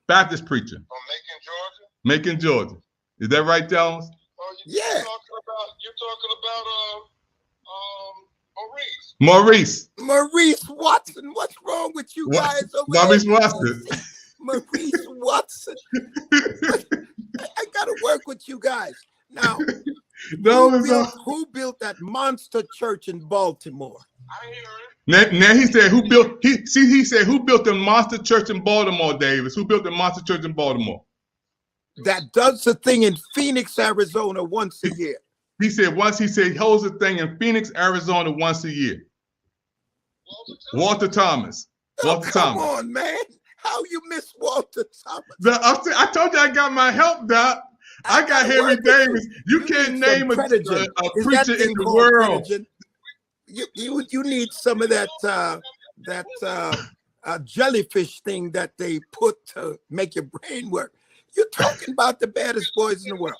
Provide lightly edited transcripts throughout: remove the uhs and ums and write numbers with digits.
Baptist preacher. From Macon, Georgia. Macon, Georgia. Is that right, Jones? Oh, Yeah. You're talking about Maurice Watson. What's wrong with you guys over Maurice there? Watson. Maurice Watson. I gotta work with you guys. Now, who built that monster church in Baltimore? I hear it. Now he said he said who built the monster church in Baltimore, Davis? Who built the monster church in Baltimore? That does the thing in Phoenix, Arizona once a year. He said he holds a thing in Phoenix, Arizona once a year. Walter Thomas. Come on, man. How you miss Walter Thomas? I told you I got my help, Doc. I got Henry Davis. You can't name a preacher in the world. You need some of that jellyfish thing that they put to make your brain work. You're talking about the baddest boys in the world.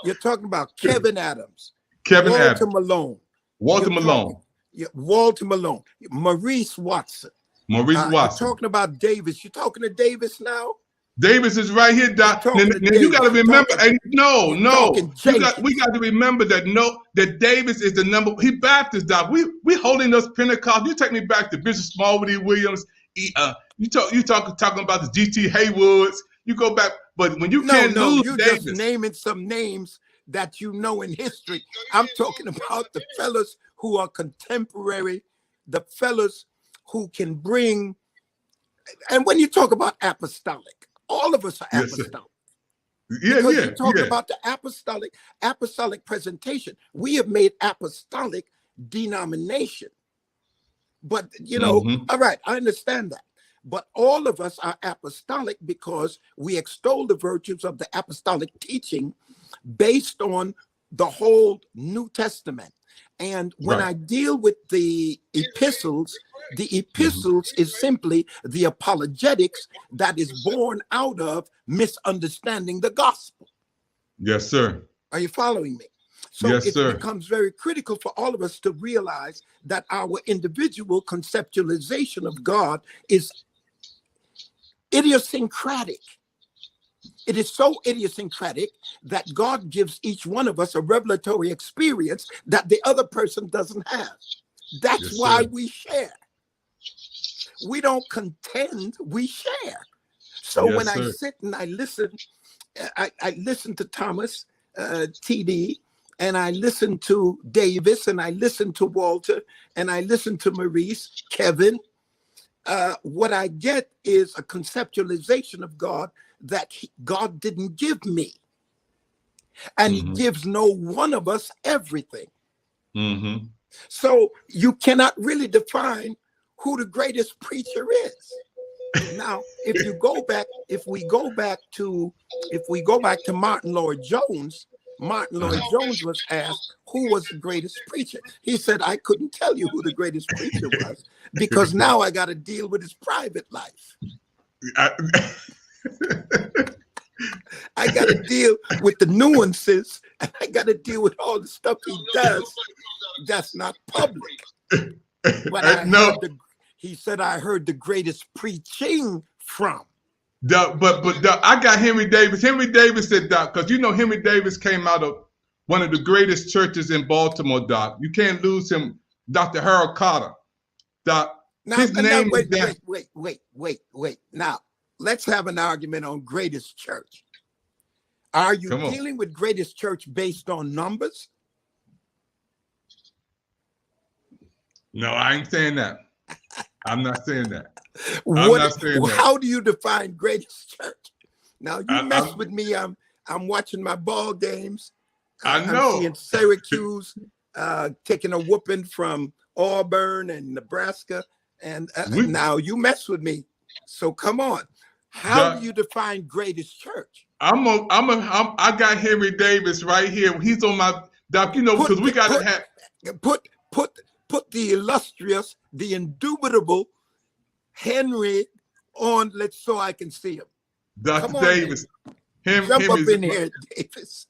You're talking about Kevin Adams, Walter Malone, Maurice Watson. You're talking about Davis. You're talking to Davis now? Davis is right here, Doc. Now you got to remember, we got to remember that Davis is the number. He Baptist, Doc. We holding us Pentecost. You take me back to Bishop Smallwoody Williams. You talking about the G.T. Haywoods. You go back, but when you can't lose you Davis, just naming some names that you know in history. I'm talking about the fellas who are contemporary, the fellas who can bring. And when you talk about apostolic, all of us are apostolic. You're talking about the apostolic presentation. We have made apostolic denomination. But, all right, I understand that. But all of us are apostolic because we extol the virtues of the apostolic teaching based on the whole New Testament. And when I deal with the epistles is simply the apologetics that is born out of misunderstanding the gospel. Yes, sir. Are you following me? So it becomes very critical for all of us to realize that our individual conceptualization of God is idiosyncratic. It is so idiosyncratic that God gives each one of us a revelatory experience that the other person doesn't have. That's why we share. We don't contend, we share. So when I sit and I listen, I listen to Thomas, TD, and I listen to Davis, and I listen to Walter, and I listen to Maurice, Kevin. What I get is a conceptualization of God that God didn't give me. And he gives no one of us everything. So you cannot really define who the greatest preacher is. Now, if we go back to Martin Lloyd-Jones, Martin Lloyd-Jones was asked who was the greatest preacher. He said, I couldn't tell you who the greatest preacher was because now I got to deal with his private life. I got to deal with the nuances, and I got to deal with all the stuff he does that's not public. But he said, I heard the greatest preaching from. But I got Henry Davis. Henry Davis said, Doc, because Henry Davis came out of one of the greatest churches in Baltimore, Doc. You can't lose him, Dr. Harold Carter. Doc, wait. Now, let's have an argument on greatest church. Are you dealing with greatest church based on numbers? No, I ain't saying that. I'm not saying that. How do you define greatest church? Now you mess with me. I'm watching my ball games. I know. I'm seeing Syracuse taking a whooping from Auburn and Nebraska, and now you mess with me. So come on, how do you define greatest church? I got Henry Davis right here. He's on my Doc. Because we got to have put the illustrious, the indubitable Henry on, so I can see him. Dr. Davis. Jump up in here, Davis.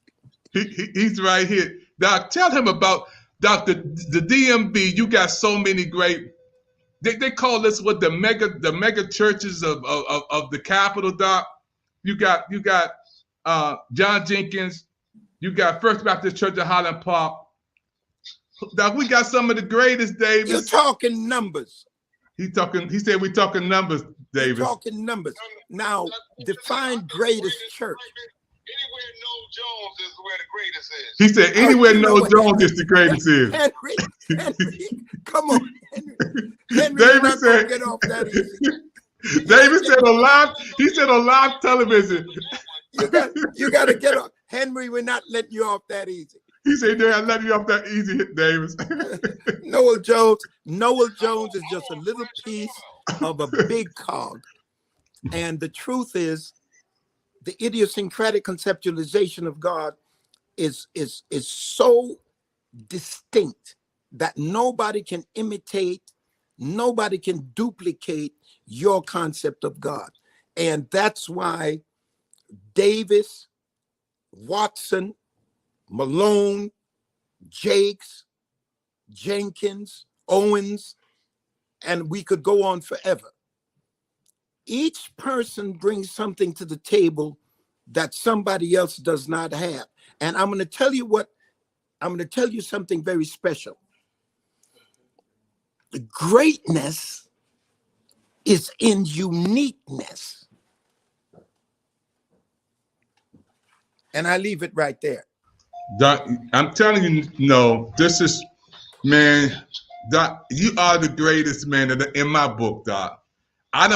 He's right here. Doc, tell him about the DMB. You got so many great. They call this what the mega churches of the capital, Doc. You got John Jenkins. You got First Baptist Church of Highland Park. Doc, we got some of the greatest, Davis. You're talking numbers. He said we talking numbers, Davis. You're talking numbers. Now, define greatest church. Anywhere Noel Jones is where the greatest is. He said anywhere Noel Jones is the greatest is. Henry, come on, Henry. David said, get off that easy. David said on live television. You got to get off. Henry, we're not letting you off that easy. He said, they're not letting you off that easy, Davis. Noel Jones is just a little piece of a big cog. And the truth is, the idiosyncratic conceptualization of God is so distinct that nobody can imitate, nobody can duplicate your concept of God. And that's why Davis, Watson, Malone, Jakes, Jenkins, Owens, and we could go on forever. Each person brings something to the table that somebody else does not have. And I'm going to tell you something very special. Greatness is in uniqueness. And I leave it right there. Doc, I'm telling you, no, this is, man, Doc, you are the greatest, man, in my book, Doc. I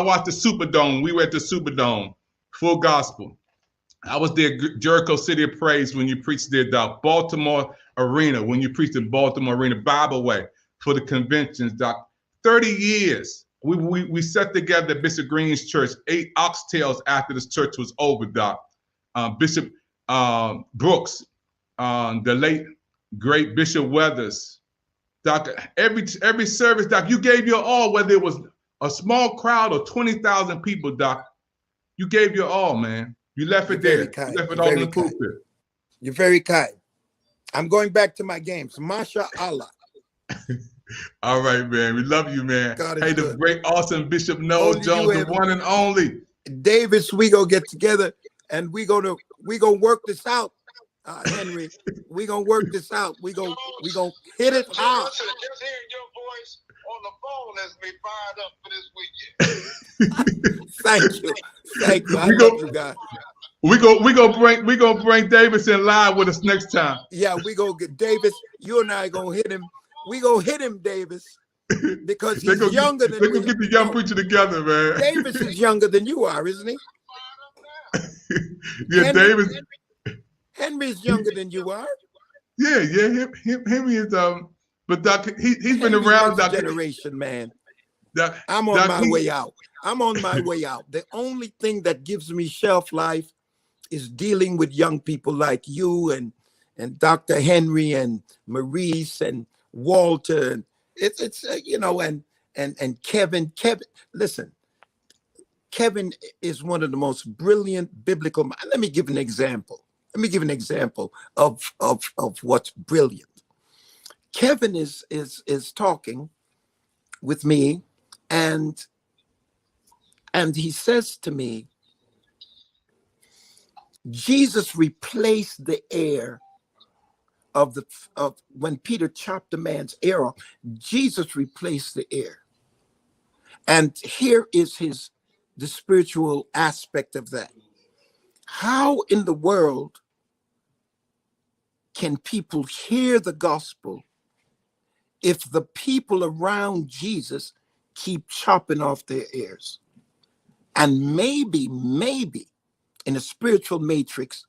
watched the Superdome. We were at the Superdome, full gospel. I was there, Jericho City of Praise, when you preached there, Doc. Baltimore Arena, when you preached in Baltimore Arena, Bible Way for the conventions, Doc. 30 years. We sat together at Bishop Green's church, 8 oxtails after this church was over, Doc. Bishop Brooks, the late great Bishop Weathers, Doc. Every service, Doc, you gave your all, whether it was a small crowd or 20,000 people, Doc. You gave your all, man. You left it there. You left it all in the pulpit. You're very kind. I'm going back to my games. Masha Allah. All right, man. We love you, man. Hey, the good. Great, awesome Bishop Noel Jones, the one and only. Davis, we gonna get together and we gonna work this out, Henry. We gonna work this out. We gonna hit it hard. Just hearing your voice on the phone has me fired up for this weekend. Thank you. I love you guys. We gonna bring Davis in live with us next time. Yeah, we gonna get Davis. You and I gonna hit him. We gonna hit him, Davis, because he's younger than me. They're gonna get the young preacher together, man. Davis is younger than you are, isn't he? Yeah, Davis. Henry's younger than you are. Yeah. Henry is but Doc, he's been around, Doc. Generation, man. Doc, I'm on my way out. The only thing that gives me shelf life is dealing with young people like you and Dr. Henry and Maurice and Walter, and it's and Kevin. Listen, Kevin is one of the most brilliant biblical. Let me give an example. Of what's brilliant. Kevin is talking with me, and he says to me, Jesus replaced the air of when Peter chopped the man's ear off. Jesus replaced the air. And here is the spiritual aspect of that. How in the world can people hear the gospel if the people around Jesus keep chopping off their ears? And maybe in a spiritual matrix,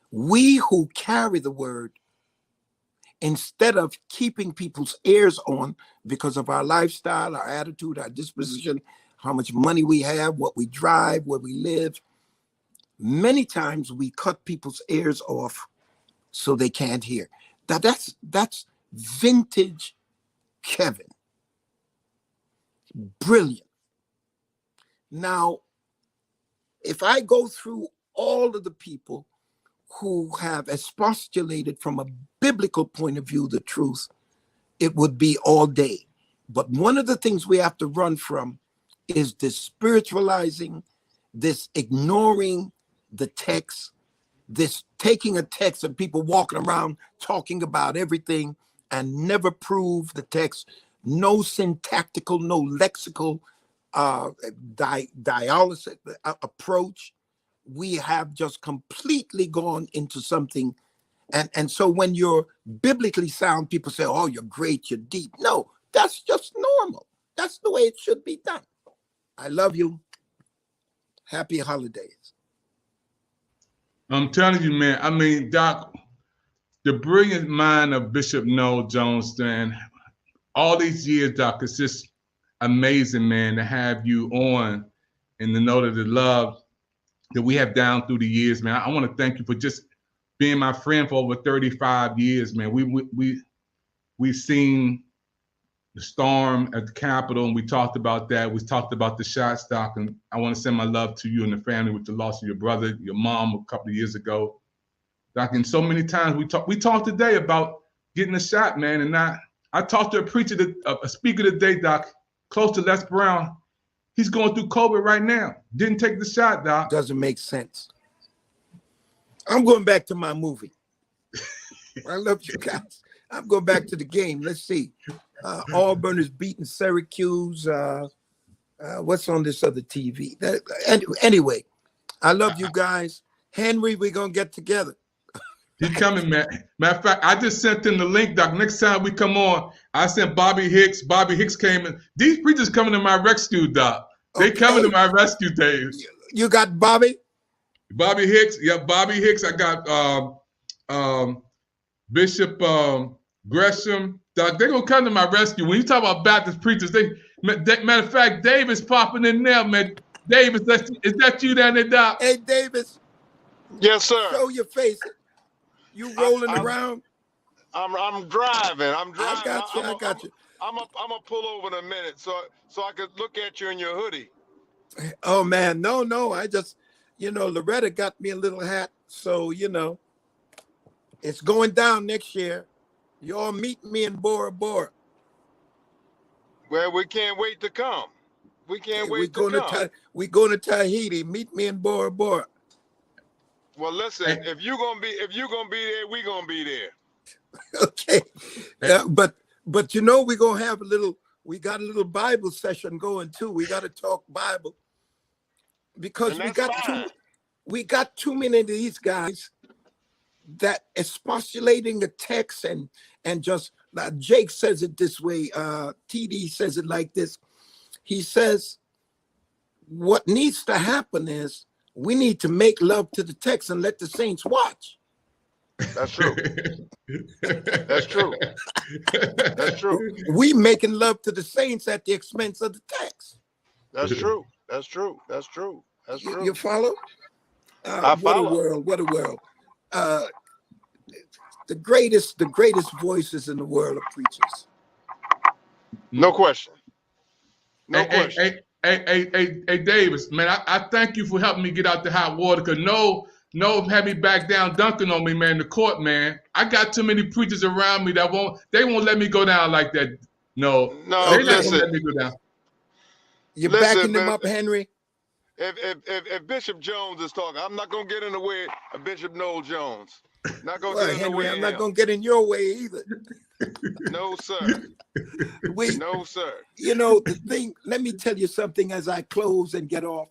we who carry the word, instead of keeping people's ears on because of our lifestyle, our attitude, our disposition, how much money we have, what we drive, where we live, many times we cut people's ears off so they can't hear. That's vintage Kevin. Brilliant. Now, if I go through all of the people who have expostulated from a biblical point of view the truth, it would be all day. But one of the things we have to run from is the spiritualizing, this ignoring the text, this taking a text and people walking around talking about everything and never prove the text, no syntactical, no lexical dialysis approach. We have just completely gone into something. And so when you're biblically sound, people say, oh, you're great, you're deep. No, that's just normal. That's the way it should be done. I love you. Happy holidays. I'm telling you, man. I mean, Doc, the brilliant mind of Bishop Noel Jones, man, all these years, Doc, it's just amazing, man, to have you on and to know that the love that we have down through the years, man. I want to thank you for just being my friend for over 35 years, man. We've seen the storm at the Capitol, and we talked about that. We talked about the shots, Doc, and I want to send my love to you and the family with the loss of your brother, your mom a couple of years ago. Doc, and so many times we talked today about getting a shot, man, and I talked to a preacher, a speaker today, Doc, close to Les Brown. He's going through COVID right now. Didn't take the shot, Doc. Doesn't make sense. I'm going back to my movie. I love you guys. I'm going back to the game. Let's see. Auburn is beating Syracuse. What's on this other TV? Anyway, I love you guys. Henry, we're going to get together. He's coming, man. Matter of fact, I just sent him the link, Doc. Next time we come on, I sent Bobby Hicks. Bobby Hicks came in. These preachers coming to my rescue, Doc. They coming to my rescue, Dave. You got Bobby? Bobby Hicks. Yeah, Bobby Hicks. I got Bishop Gresham. Doc, they're going to come to my rescue. When you talk about Baptist preachers, matter of fact, Davis popping in there, man. Davis, is that you down there, Doc? Hey, Davis. Yes, sir. Show your face. You rolling around? I'm driving. I'm driving. I got you. I'm gonna pull over in a minute so I could look at you in your hoodie. Oh man, no. I just, Loretta got me a little hat, so it's going down next year. Y'all meet me in Bora Bora. Well, we can't wait to come. We can't wait to come. We're going to Tahiti. Meet me in Bora Bora. Well, listen, if you're gonna be there, we're gonna be there. Okay. But we're gonna have we got a little Bible session going too. We got to talk Bible because we got too many of these guys that expostulating the text and just Jake says it this way, TD says it like this. He says what needs to happen is we need to make love to the text and let the saints watch. That's true. That's true. That's true. We making love to the saints at the expense of the text. That's true. That's true. That's true. That's true. You follow? I follow. What a world. The greatest voices in the world are preachers. No question. No question. Hey, Davis, man, I thank you for helping me get out the hot water, because no had me back down dunking on me, man, the court, man. I got too many preachers around me that won't let me go down like that. No, they not gonna let me go down. You're backing them up, Henry? If Bishop Jones is talking, I'm not gonna get in the way of Bishop Noel Jones. Not gonna get in Henry, the way. I'm not gonna get in your way either. No, sir. No, sir. The thing, let me tell you something as I close and get off.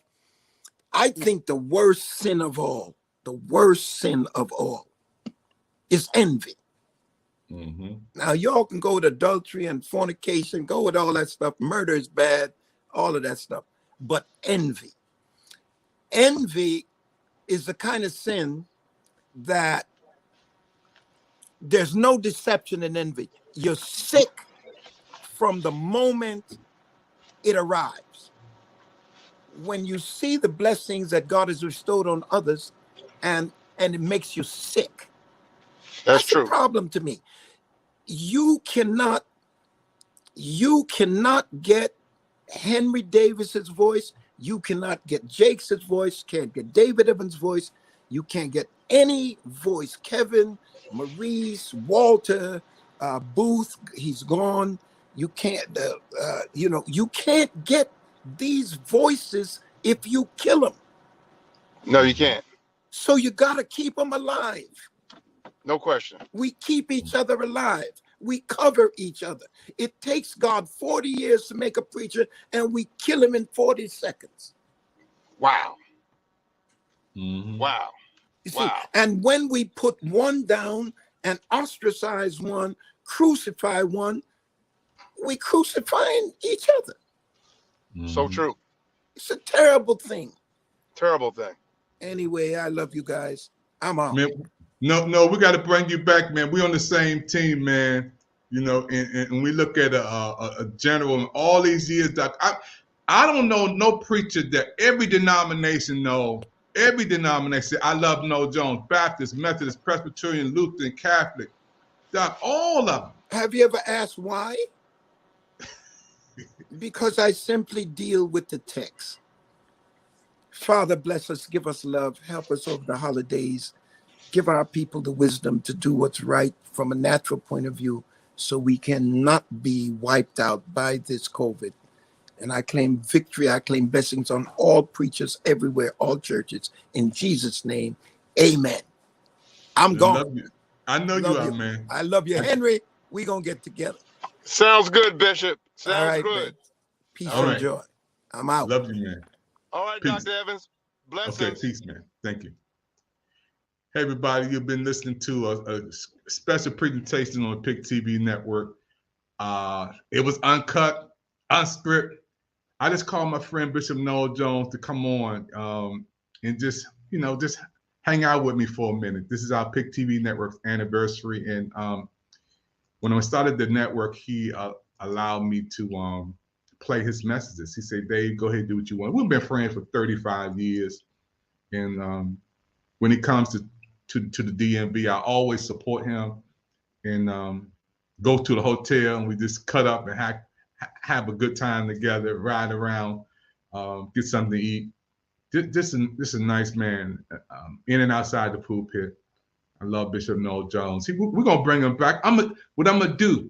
I think the worst sin of all is envy. Mm-hmm. Now, y'all can go with adultery and fornication, go with all that stuff. Murder is bad, all of that stuff. But envy is the kind of sin that there's no deception in envy. You're sick from the moment it arrives. When you see the blessings that God has bestowed on others and it makes you sick. That's true. The problem to me. You cannot get Henry Davis's voice. You cannot get Jake's voice. Can't get David Evans' voice. You can't get any voice. Kevin, Maurice, Walter, Booth, he's gone. You can't, you can't get these voices if you kill them. No, you can't. So you got to keep them alive. No question. We keep each other alive. We cover each other. It takes God 40 years to make a preacher, and we kill him in 40 seconds. Wow. Mm-hmm. Wow. You see, and when we put one down and ostracize one, crucify one, we crucifying each other. Mm-hmm. So true. It's a terrible thing. Terrible thing. Anyway, I love you guys. I'm out. Man, no, we got to bring you back, man. We on the same team, man. You know, and we look at a general in all these years. Doc, I don't know no preacher that every denomination know. Every denomination, I love Noel Jones, Baptist, Methodist, Presbyterian, Lutheran, Catholic, Doc, all of them. Have you ever asked why? Because I simply deal with the text. Father, bless us, give us love, help us over the holidays, give our people the wisdom to do what's right from a natural point of view so we cannot be wiped out by this COVID. And I claim victory, I claim blessings on all preachers everywhere, all churches. In Jesus' name, amen. I'm gone. Love you. I know you are, man. I love you. Henry, we going to get together. Sounds good, Bishop. Sounds good. Man. Peace and joy. I'm out. Love you, man. All right, peace. Dr. Evans. Blessings. Okay, peace, man. Thank you. Hey, everybody. You've been listening to a special presentation on the PIC TV network. It was uncut, unscripted. I just called my friend Bishop Noel Jones to come on and just hang out with me for a minute. This is our PIC TV network's anniversary. And when I started the network, he allowed me to play his messages. He said, Dave, go ahead and do what you want. We've been friends for 35 years. And when it comes to the DMV, I always support him and go to the hotel and we just cut up and have a good time together, ride around, get something to eat. This is a nice man, in and outside the pulpit. I love Bishop Noel Jones. We're gonna bring him back. What I'm gonna do,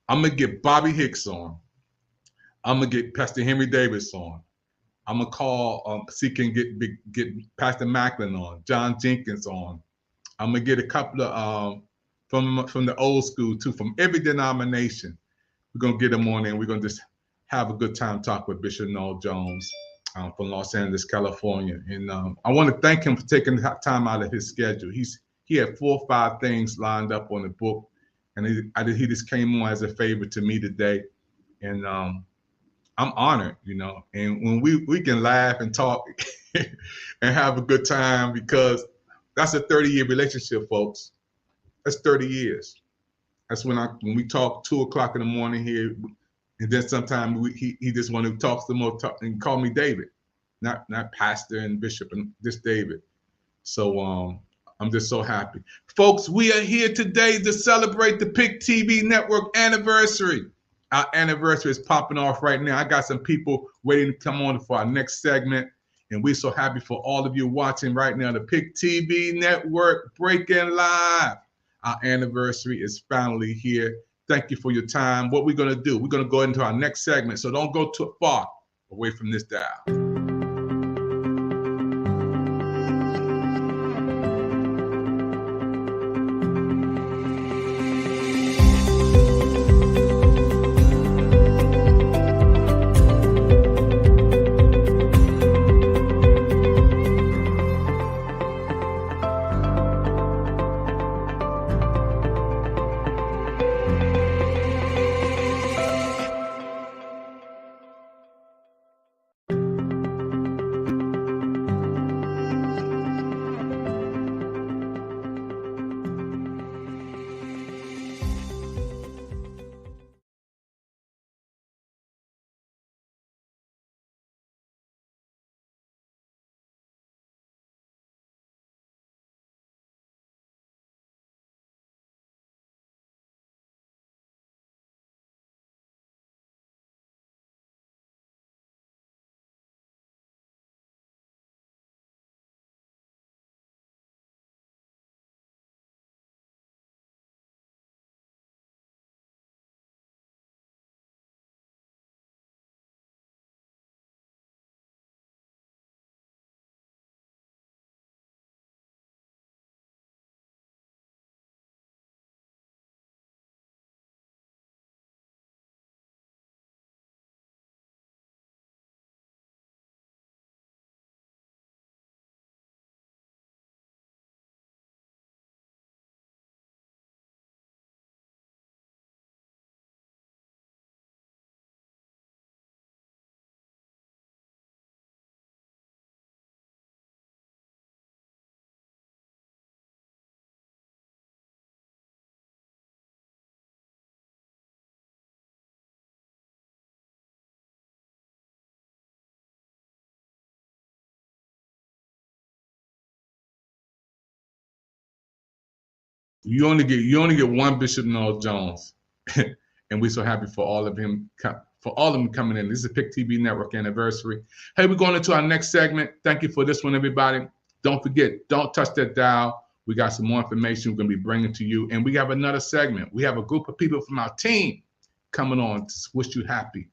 I'm gonna get Bobby Hicks on. I'm gonna get Pastor Henry Davis on. I'm gonna call see if I can get Pastor Macklin on, John Jenkins on. I'm gonna get a couple of from the old school too, from every denomination. We're going to get him on and we're going to just have a good time talk with Bishop Noel Jones from Los Angeles, California. And I want to thank him for taking time out of his schedule. He had 4 or 5 things lined up on the book, and he just came on as a favor to me today. And I'm honored, and when we can laugh and talk and have a good time, because that's a 30-year relationship, folks. That's 30 years. That's when we talk 2 o'clock in the morning here, and then sometimes he just want to talk some more and call me David, not Pastor and Bishop, and just David. So I'm just so happy, folks. We are here today to celebrate the PIC TV network anniversary. Our anniversary is popping off right now. I got some people waiting to come on for our next segment, and we're so happy for all of you watching right now. The PIC TV network breaking live. Our anniversary is finally here. Thank you for your time. What we're going to do, we're going to go into our next segment. So don't go too far away from this dial. You only get one Bishop Noel Jones, and we're so happy for all of them coming in. This is a Pick TV Network anniversary. Hey, we're going into our next segment. Thank you for this one, everybody. Don't forget, don't touch that dial. We got some more information we're going to be bringing to you, and we have another segment. We have a group of people from our team coming on to wish you happy.